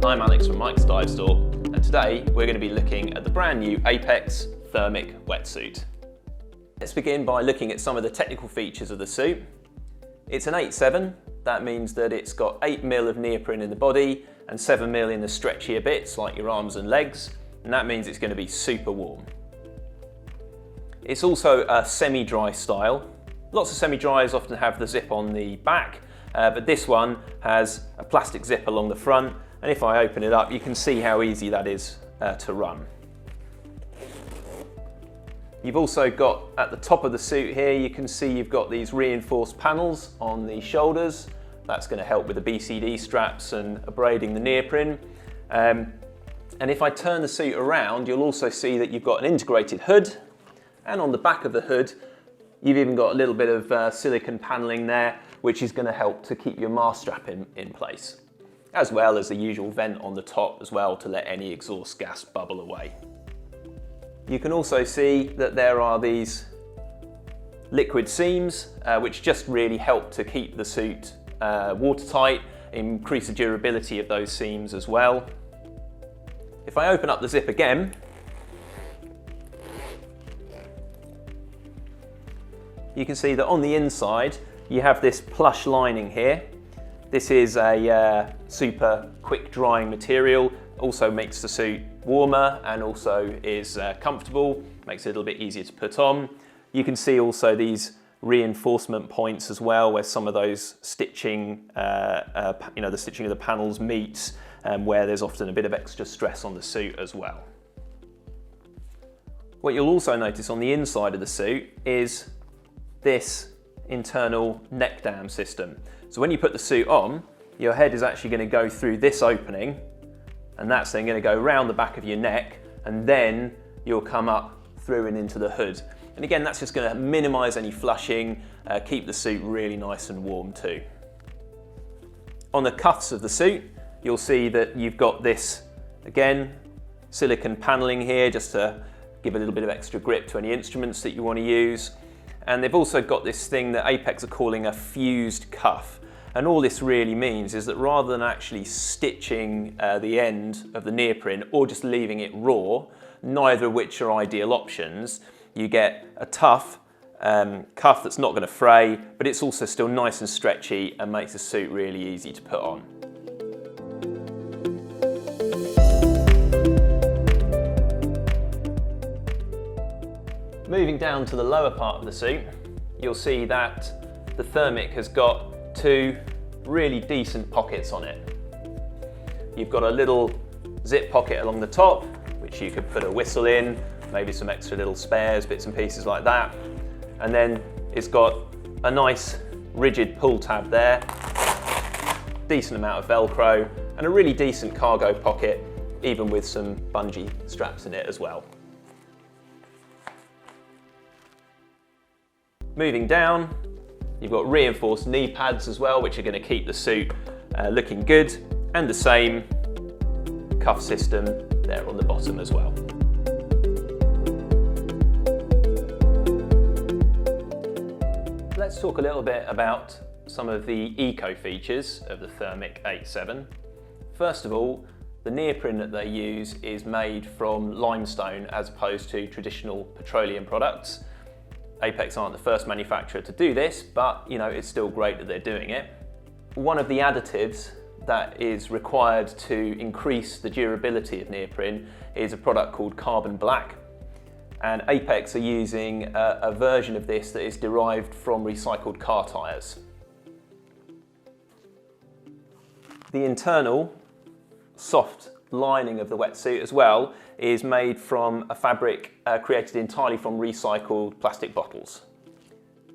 I'm Alex from Mike's Dive Store, and today we're going to be looking at the brand new Apeks Thermiq wetsuit. Let's begin by looking at some of the technical features of the suit. It's an 8/7, that means that it's got 8mm of neoprene in the body and 7mm in the stretchier bits like your arms and legs, and that means it's going to be super warm. It's also a semi-dry style. Lots of semi-dries often have the zip on the back, but this one has a plastic zip along the front, and if I open it up you can see how easy that is to run. You've also got, at the top of the suit here, you can see you've got these reinforced panels on the shoulders. That's going to help with the BCD straps and abrading the neoprene. And if I turn the suit around, you'll also see that you've got an integrated hood, and on the back of the hood you've even got a little bit of silicone paneling there, which is going to help to keep your mast strap in place, as well as the usual vent on the top as well to let any exhaust gas bubble away. You can also see that there are these liquid seams which just really help to keep the suit watertight, increase the durability of those seams as well. If I open up the zip again, you can see that on the inside you have this plush lining here. This is a super quick drying material, also makes the suit warmer and also is comfortable, makes it a little bit easier to put on. You can see also these reinforcement points as well, where some of those stitching, the stitching of the panels meets, where there's often a bit of extra stress on the suit as well. What you'll also notice on the inside of the suit is this internal neck dam system. So when you put the suit on, your head is actually going to go through this opening, and that's then going to go around the back of your neck, and then you'll come up through and into the hood. And again, that's just going to minimize any flushing, keep the suit really nice and warm too. On the cuffs of the suit, you'll see that you've got this, again, silicone paneling here just to give a little bit of extra grip to any instruments that you want to use. And they've also got this thing that Apeks are calling a fused cuff. And all this really means is that rather than actually stitching the end of the neoprene or just leaving it raw, neither of which are ideal options, you get a tough cuff that's not going to fray, but it's also still nice and stretchy and makes the suit really easy to put on. Moving down to the lower part of the suit, you'll see that the Thermiq has got two really decent pockets on it. You've got a little zip pocket along the top, which you could put a whistle in, maybe some extra little spares, bits and pieces like that. And then it's got a nice rigid pull tab there, decent amount of Velcro, and a really decent cargo pocket, even with some bungee straps in it as well. Moving down, you've got reinforced knee pads as well, which are going to keep the suit looking good, and the same cuff system there on the bottom as well. Let's talk a little bit about some of the eco features of the Thermiq 8/7. First of all, the neoprene that they use is made from limestone as opposed to traditional petroleum products. Apeks aren't the first manufacturer to do this, but it's still great that they're doing it. One of the additives that is required to increase the durability of neoprene is a product called carbon black. And Apeks are using a version of this that is derived from recycled car tyres. The internal soft lining of the wetsuit as well is made from a fabric created entirely from recycled plastic bottles.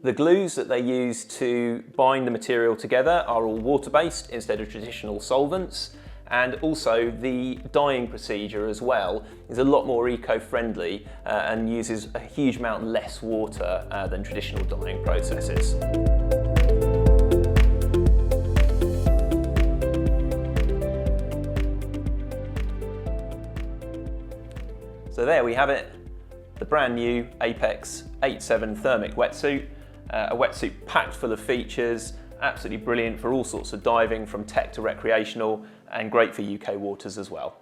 The glues that they use to bind the material together are all water-based instead of traditional solvents, and also the dyeing procedure as well is a lot more eco-friendly and uses a huge amount less water than traditional dyeing processes. So there we have it, the brand new Apeks 8/7 Thermiq wetsuit, a wetsuit packed full of features, absolutely brilliant for all sorts of diving, from tech to recreational, and great for UK waters as well.